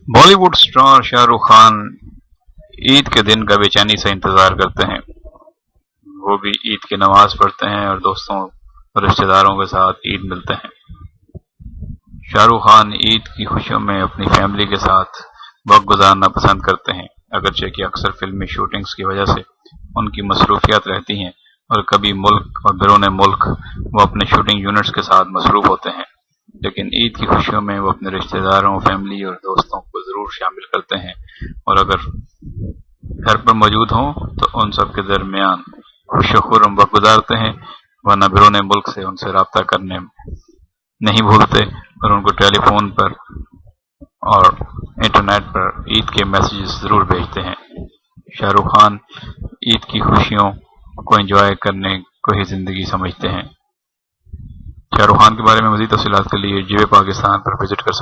Bollywood star Shahrukh Khan Eid के दिन का बेचैनी से इंतजार करते हैं। वो भी ईद की नमाज पढ़ते हैं और दोस्तों और रिश्तेदारों के साथ ईद मिलते हैं। शाहरुख खान ईद की खुशियों में अपनी फैमिली के साथ वक्त गुजारना पसंद करते हैं, अगरचे कि अक्सर फिल्मी शूटिंग्स की वजह से उनकी मसरूफियात रहती हैं और कभी मुल्क और बैरून मुल्क वो अपने शूटिंग यूनिट्स के साथ मसरूफ होते हैं। लेकिन ईद की खुशियों में वो अपने रिश्तेदारों, फैमिली और दोस्तों को जरूर शामिल करते हैं और अगर घर पर मौजूद हों तो उन सब के दरमियान खुशो-खुर्रम वक्त गुजारते हैं, वरना बैरून मुल्क से उनसे राब्ता करने नहीं भूलते और उनको टेलीफोन पर और इंटरनेट पर ईद के मैसेजेस जरूर भेजते हैं। शाहरुख खान ईद की खुशियों को एंजॉय करने को ही जिंदगी समझते हैं। शाहरुख खान के बारे में मज़ीद तफ़सीलात के लिए जीवे पाकिस्तान पर विजिट कर सकते हैं।